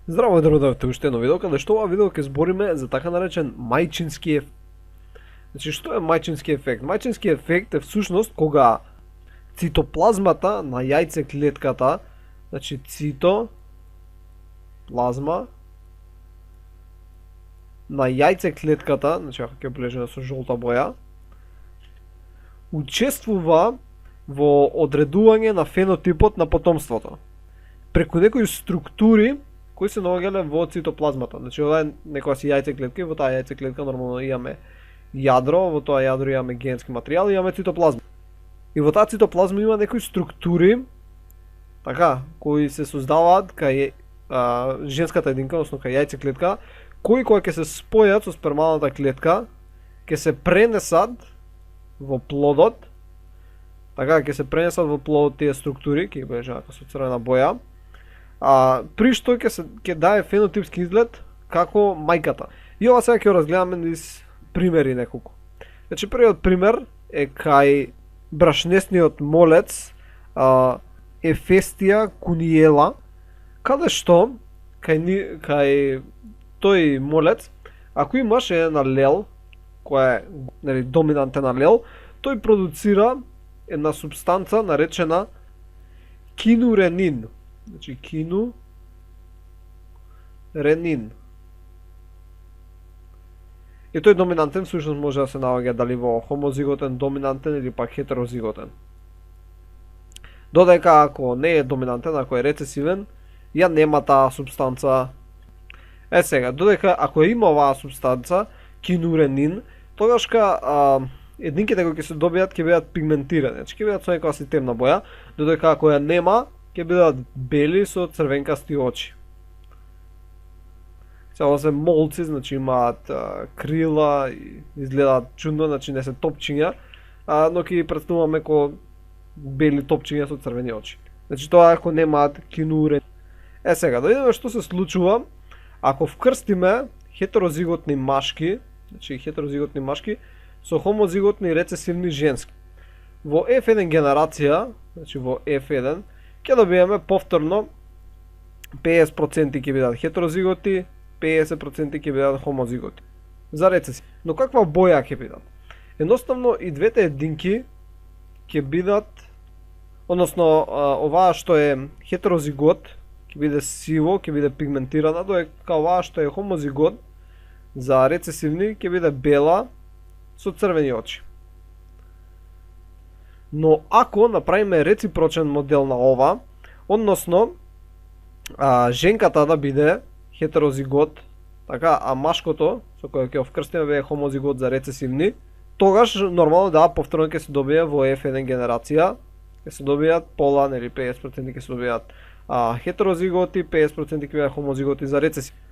Здраво и добродојавте уште едно видео, каде што ова видео ќе збориме за така наречен мајчински ефект. Значи, што е мајчински ефект? Мајчински ефект е всушност кога цитоплазмата на јајцеклетката, значи цитоплазма на јајцеклетката, значи ако ќе облежена со жолта боја, учествува во одредување на фенотипот на потомството преку некои структури кои се наоѓале во цитоплазмата. Значи, ова е некоја си јајцеклетка и во таа јајцеклетка нормално имаме јадро, во тоа јадро имаме генетски материјал и имаме цитоплазма. И во таа цитоплазма има некои структури, така, кои се создаваат кај женската единка, односно кај јајцеклетка, кои кога ќе се спојат со спермалната клетка, ќе се пренесат во плодот, така, ќе се пренесат во плодот тие структури, ќе беше со црвена боја, при што ќе даде фенотипски изглед како мајката. И ова сега ќе го разгледаме низ примери неколку. Значи, првиот пример е кај брашнесниот молец Ефестија куниела, каде што кај тој молец, ако имаш еден алел, која е доминантен алел, тој продуцира една субстанца наречена кинуренин. Значи, кинуренин. И тој доминантен всушност може да се наоѓа дали во хомозиготен, доминантен или пак хетерозиготен. Додека ако не е доминантен, ако е рецесивен, ја нема таа субстанца. Сега, додека ако има оваа субстанца, кинуренин, тогаш единките кои ќе се добијат ќе бидат пигментирани, значи ќе бидат со некоја си темна боја, додека ако ја нема, ќе бидат бели со црвенкасти очи. Сега се молци, значи имаат крила и изгледаат чудно, значи не се топчиња, но ќе ги представуваме ко бели топчиња со црвени очи. Значи тоа ако немаат кинурен. Сега, да видиме што се случува ако вкрстиме хетерозиготни машки, значи хетерозиготни машки со хомозиготни рецесивни женски. Во F1 генерација, значи во F1, ќе добиеме повторно 50% ќе бидат хетерозиготи, 50% ќе бидат хомозиготи за рецесив. Но каква боја ќе бидат? Едноставно и двете единки ќе бидат, односно оваа што е хетерозигот ќе биде сиво, ќе биде пигментирана, додека оваа што е хомозигот за рецесивни ќе биде бела со црвени очи. Но ако направиме реципрочен модел на ова, односно женката да биде хетерозигот, така, а машкото со кој ќе вкрстиме биде хомозигот за рецесивни, тогаш нормално повторно ќе се добие во F1 генерација, ќе се добијат пола, нели 50% ќе се добијат хетерозиготи, 50% ќе бидат хомозиготи за рецесивни.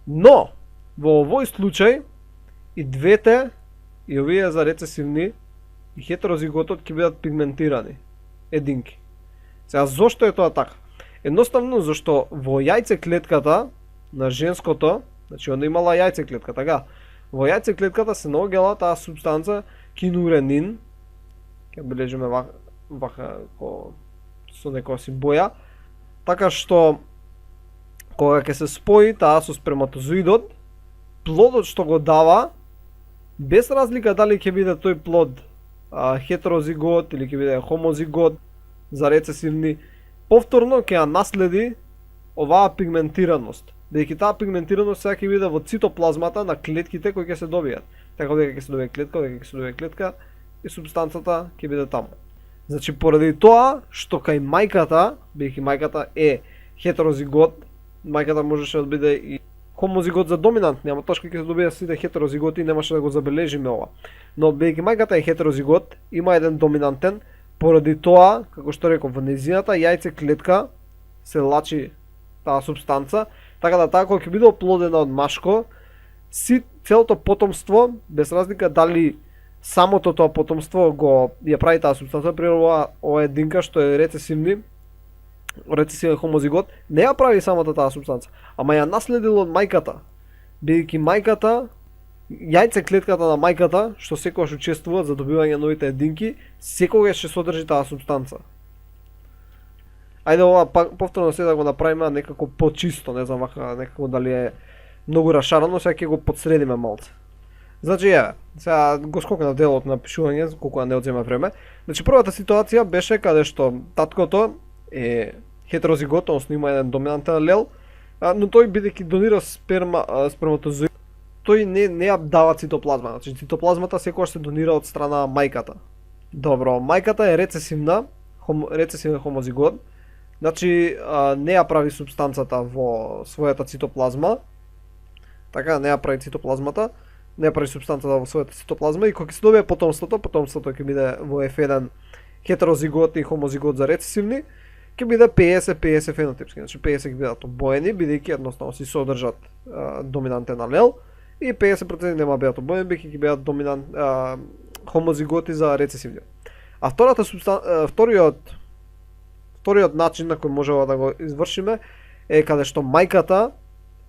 Но во овој случај и двете, и овие за рецесивни и хетерозиготот ќе бидат пигментирани единки. Сега зошто е тоа така? Едноставно зашто во јајцеклетката на женското, значи она имала јајцеклетка, така? Во јајцеклетката се наоѓала таа субстанца кинуренин, ќе бележиме вака со некоја си боја, така што кога ќе се спои таа со сперматозоидот, плодот што го дава, без разлика дали ќе биде тој плод хетерозигот или ќе биде хомозигот за рецесивни, повторно ќе ја наследи оваа пигментираност. Бидејќи таа пигментираност сега ќе биде во цитоплазмата на клетките кои ќе се добијат. Така дека ќе се добие клетка, дека ќе се добие клетка и субстанцата ќе биде таму. Значи поради тоа што кај мајката, бидејќи мајката е хетерозигот, мајката можеше да биде и хомозигот за доминантни, ама тоа што ќе се добија сите хетерозиготи немаше да го забележиме ова. Но бидејќи мајката е хетерозигот, има еден доминантен, поради тоа, како што реков, во нејзината јајцеклетка се лачи таа субстанца, така да таа кога ќе биде оплодена од машко, целото потомство, без разлика дали самото тоа потомство го ја прави таа субстанца, примерно ова единка што е рецесивен хомозигот, не ја прави самата таа субстанца, ама ја наследил од мајката, бидејќи мајката, јајцеклетката на мајката, што секогаш учествува за добивање новите единки, секогаш ќе содржи таа субстанца. Ајде ова повторно се да го направиме некако почисто, не знам вака некако дали е многу рашарано, сега ќе го подсредиме малце. Значи сега го скокнав делот на пишување, колку не одзема време. Значи првата ситуација беше каде што таткото е хетерозигот, односно има еден доминантен алел, но тој бидејќи донира сперматозоид, тој не ја дава цитоплазма. Значи цитоплазмата секогаш се донира од страна мајката. Добро, мајката е рецесивен хомозигот, значи не ја прави супстанцата во својата цитоплазма, така не ја прави цитоплазмата, не ја прави супстанцата во својата цитоплазма и кога ќе се добие потомството ќе биде во F1 хетерозигот и хомозигот за рецесивни, ќе биде 50-50 фенотипски, значи 50 ќе бидат обоени, бидејќи едноставно си содржат доминантен алел, и 50% нема бидат обоени, бидејќи ќе бидат хомозиготи за рецесивни. А вториот начин на кој можеме да го извршиме е каде што мајката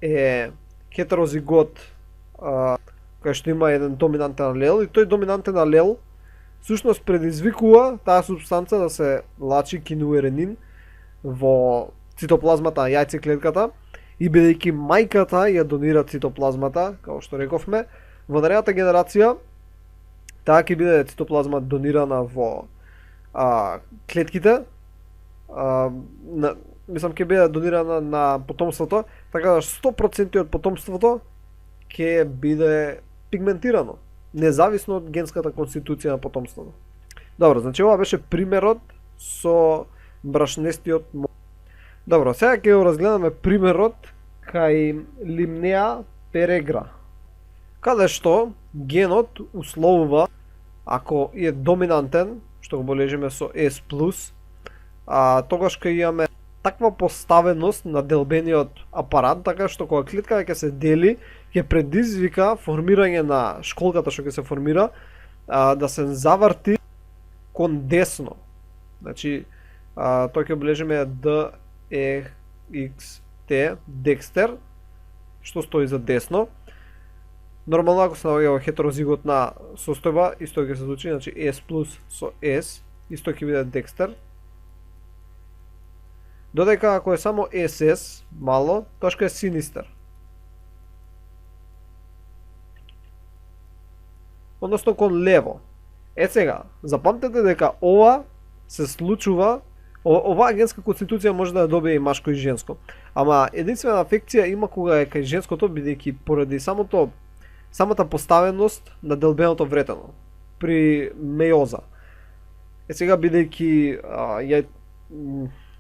е хетерозигот, кај што има еден доминантен алел, и тој доминантен алел всушност предизвикува таа супстанца да се лачи кинуеренин во цитоплазмата на јајцеклетката, и бидејќи мајката ја донира цитоплазмата, како што рековме, во наредната генерација таа ќе биде цитоплазма донирана во клетките, мислам ќе биде донирана на потомството, така да 100% од потомството ќе биде пигментирано, независно од генската конституција на потомството. Добро, значи ова беше примерот со брашнестиот. Добро, сега ќе го разгледаме примерот кај Limnea peregra, каде што генот условува, ако е доминантен, што го бележиме со S+, тогаш ќе имаме таква поставеност на делбениот апарат, така што кога клетка ќе се дели, ќе предизвика формирање на школката што ќе се формира, да се заврти кон десно. Значи, тој ќе бележиме DEXT, Dexter, што стои за десно. Нормално ако се наоѓа во хетерозиготна состојба, исто ќе се случи, значи S+ со S, исто ќе биде Dexter. Додека ако е само SS, мало, тоа ќе е Sinister. Односно кон лево. Сега, запамтете дека ова се случува, оваа генска конституција може да ја добие и машко и женско. Ама единствена афекција има кога е кај женското, бидејќи поради самата поставеност на делбеното вретено при мејоза. Сега бидејќи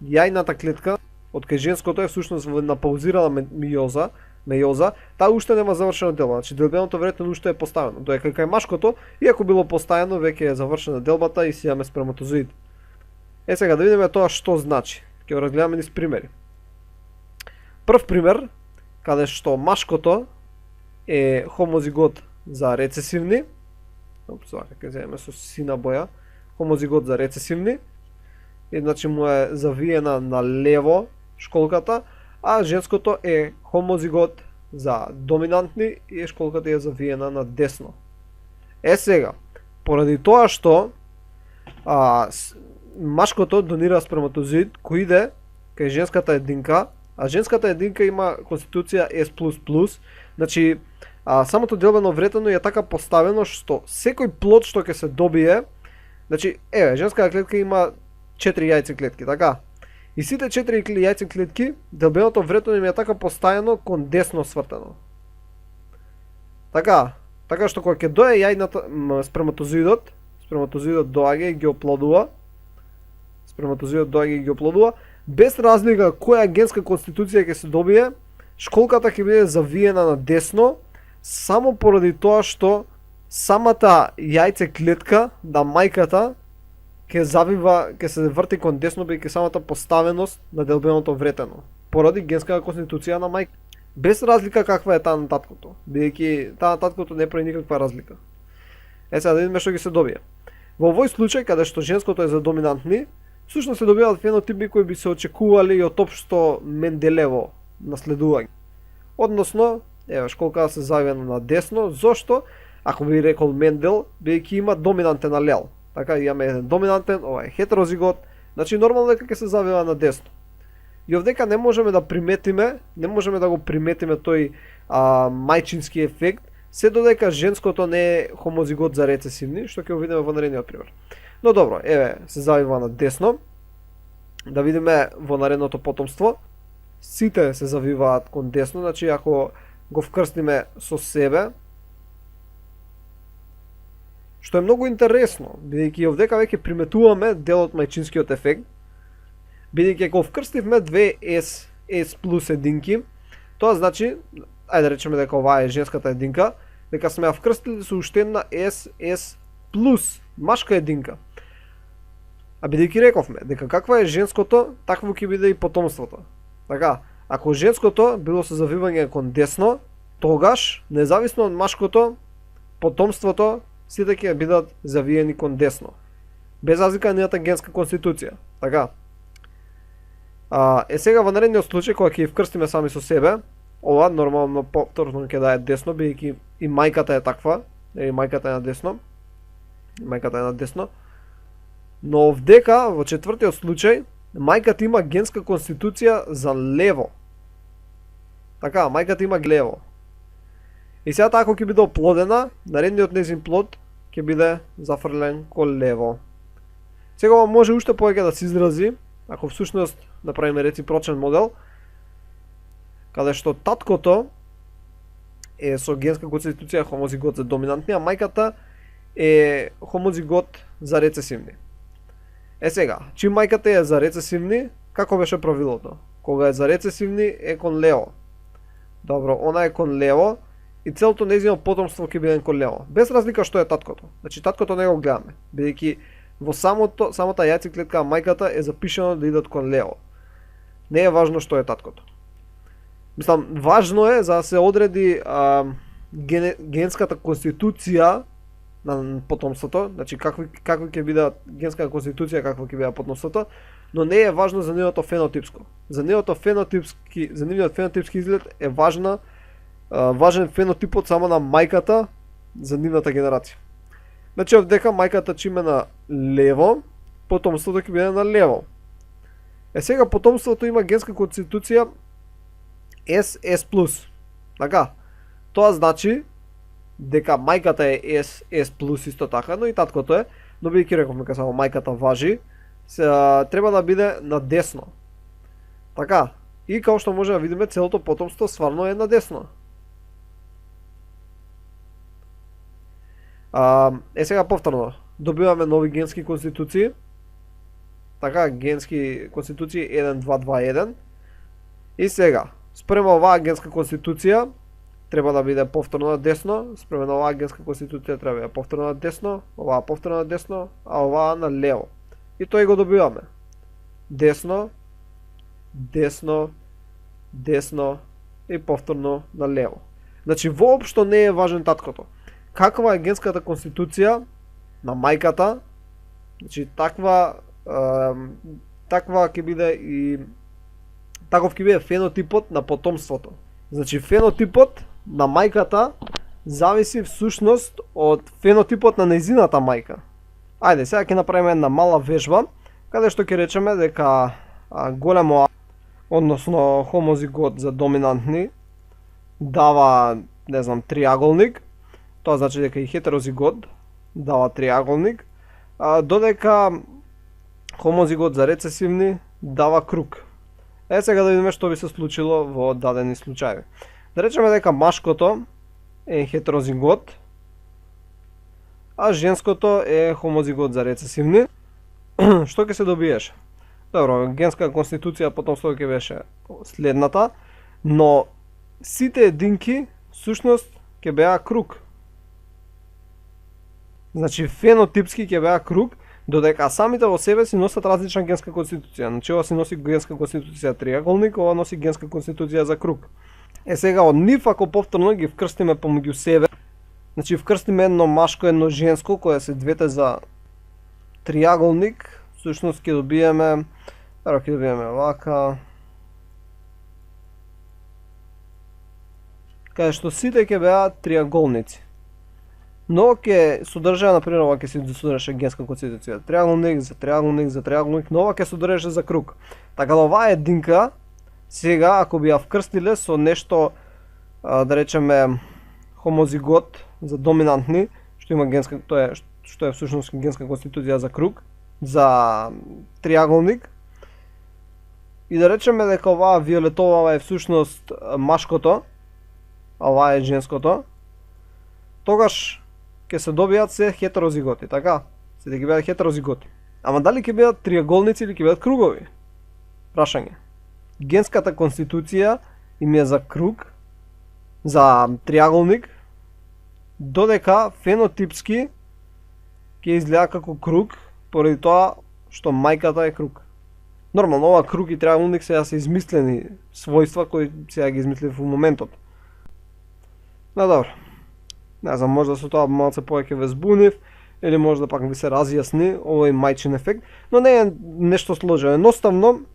јајната клетка од кај женското е всушност на паузирала мејоза, таа уште нема завршено делба, значи делбеното вретено уште е поставено. Додека кај машкото, иако било поставено, веќе е завршена делбата и си имаме сперматозоид. Сега да видиме тоа што значи. Ќе го разгледаме низ примери. Прв пример, каде што машкото е хомозигот за рецесивни, ќе земеме со сина боја, хомозигот за рецесивни, и значи му е завиена на лево школката, а женското е хомозигот за доминантни и школката е завиена на десно. Сега, поради тоа што машкото донира сперматозоид кој иде кај женската единка, а женската единка има конституција S++, значи самото делбено вретено е така поставено што секој плод што ќе се добие, значи женската клетка има 4 јајцеклетки, така? И сите 4 јајцеклетки, делбеното вретено им е така поставено кон десно свртено. Така што кога ќе дое јајната сперматозоидот доаѓа и ги оплодува, без разлика која генска конституција ќе се добие, школката ќе биде завиена на десно, само поради тоа што самата јајцеклетка на мајката ќе се врти кон десно, бидејќи самата поставеност на делбеното вретено, поради генската конституција на мајка. Без разлика каква е таа на таткото, бидејќи таа на таткото не прави никаква разлика. Сега да видиме што ги се добие. Во овој случај, каде што женското е за доминантни, всушност се добиваат фенотипи кои би се очекували и од општо Менделево наследување. Односно, школката се завиена на десно, зошто? Ако би рекол Мендел, бидејќи има доминантен алел. Така имаме еден доминантен, ова е хетерозигот, Значи нормално дека ќе се завива на десно. И овдека не можеме да го приметиме тој мајчински ефект, се додека женското не е хомозигот за рецесивни, што ќе го видиме во наредниот пример. Но добро, еве, се завива на десно. Да видиме во наредното потомство. Сите се завиваат кон десно, значи ако го вкрстиме со себе, што е многу интересно, бидејќи овдека веќе приметуваме дел од мајчинскиот ефект, бидејќи го вкрстивме две S плюс единки, тоа значи, ајде да речеме дека оваа е женската единка, дека сме ја вкрстили со уште една S плюс машка единка. А бидејќи рековме дека каква е женското, такво ќе биде и потомството. Така, ако женското било со завивање кон десно, тогаш, независно од машкото, потомството сите ќе бидат завиени кон десно. Без разлика на нивната генска конституција. Така. Сега во наредниот случај кога ќе вкрстиме сами со себе, ова нормално повторно ќе даде десно, бидејќи и мајката е таква, и мајката е на десно. Мајката е на десно. Но овдека во четвртиот случај мајката има генска конституција за лево. Така, мајката има лево. И сега ако ќе биде оплодена, наредниот незин плод ќе биде зафрлен кон лево. Сега ова може уште повеќе да се изрази, ако всушност направиме реципрочен модел, каде што таткото е со генска конституција хомозигот за доминантни, а мајката е хомозигот за рецесивни. Сега, чим мајката е за рецесивни, како беше правилото? Кога е за рецесивни е кон лево. Добро, она е кон лево и целото нејзино потомство ќе биде кон лево. Без разлика што е таткото. Значи таткото не го гледаме, бидејќи во самата јајцеклетка мајката е запишано да идат кон лево. Не е важно што е таткото. Мислам, важно е за да се одреди генската конституција на потомството, значи какви ќе биде генска конституција, какво ќе биде потомството, но не е важно за нивното фенотипско. За нивниот фенотипски изглед е важен фенотипот само на мајката за нивната генерација. Значи овдека мајката чим е на лево, потомството ќе биде на лево. Сега потомството има генска конституција S+. Така, тоа значи дека мајката е S+ исто така, но и таткото е, но бидејќи рековме дека само мајката важи, треба да биде на десно. Така, и како што може да видиме, целото потомство стварно е на десно. Сега повторно, добиваме нови генски конституции. Така, генски конституции 1, 2, 2, 1. И сега, спрема оваа генска конституција, треба да биде повторно на десно, спрема на оваа генска конституција треба да биде повторно на десно, оваа повторно на десно, а оваа на лево. И тој го добиваме. Десно, десно, десно и повторно на лево. Значи, воопшто не е важен таткото. Каква е генската конституција на мајката, значи таква ќе биде и таков ќе биде фенотипот на потомството. Значи фенотипот на мајката зависи всушност од фенотипот на нејзината мајка. Ајде, сега ќе направиме една мала вежба, каде што ќе речеме дека големо, односно хомозигот за доминантни, дава, не знам, триаголник. Тоа значи дека и хетерозигот дава триаголник, додека хомозигот за рецесивни дава круг. Сега да видиме што би се случило во дадени случаи. Да речеме дека машкото е хетерозигот, а женското е хомозигот за рецесивни. Што ќе се добиеш? Добро, генска конституција потомството ќе беше следната, но сите единки всушност ќе беа круг. Значи фенотипски ќе беа круг, додека самите во себе си носат различна генска конституција. Значи ова си носи генска конституција триаголник, ова носи генска конституција за круг. Сега од нив ако повторно ги вкрстиме помеѓу себе, значи вкрстиме едно машко, едно женско, која се двете за триаголник, всушност ќе добиеме, вака, каде што сите ќе беа триаголници. Но ќе содржа, например, ова ќе се содржаше генска конституција, триаголник за триаголник за триаголник, но ова ќе содржаше за круг. Така да оваа единка сега ако би ја вкрстиле со нешто да речеме хомозигот за доминантни, што има генска, тоа е што е всушност генска конституција за круг, за триаголник. И да речеме дека оваа виолетова е всушност машкото, а оваа е женското, тогаш ќе се добијат се хетерозиготи, така? Се ќе бидат хетерозиготи. Ама дали ќе бидат триаголници или ќе бидат кругови? Прашање. Генската конституција им е за круг, за триаголник, додека фенотипски ќе изгледа како круг, поради тоа што мајката е круг. Нормално, ова круг и триаголник сега се измислени својства кои сега ги измислили во моментот. Но добро. Не знам, можда со тоа малце повеќе ве збунив, или можда пак ви се разјасни овој мајчин ефект, но не е нешто сложено. Едноставно,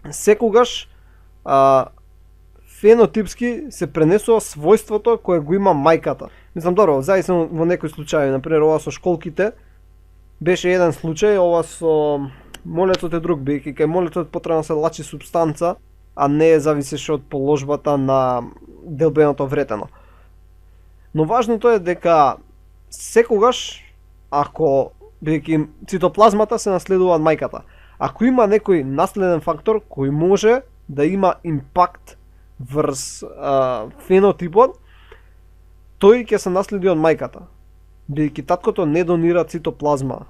секогаш фенотипски се пренесува својството кое го има мајката. Мислам, добро, заисно во некои случаи, например, ова со школките, беше еден случај, ова со молецот е друг, бидејќи кај молецот потребно се лачи супстанца, а не зависеше од положбата на делбеното вретено. Но важното е дека секогаш, ако бидејќи цитоплазмата се наследува од мајката, ако има некој наследен фактор кој може да има импакт врз фенотипот, тој ќе се наследи од мајката, бидејќи таткото не донира цитоплазма.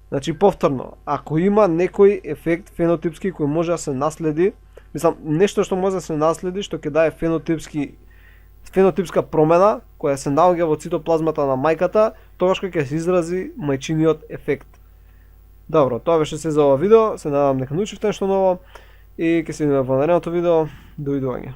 Значи, повторно, ако има некој ефект фенотипски кој може да се наследи, мислам, нешто што може да се наследи, што ќе даде фенотипска промена, која се наоѓа во цитоплазмата на мајката, тогаш кога ќе се изрази мајчиниот ефект. Добро, тоа беше се за ова видео, се надам дека научивте нешто ново и ќе се видиме во наредното видео. Довидување.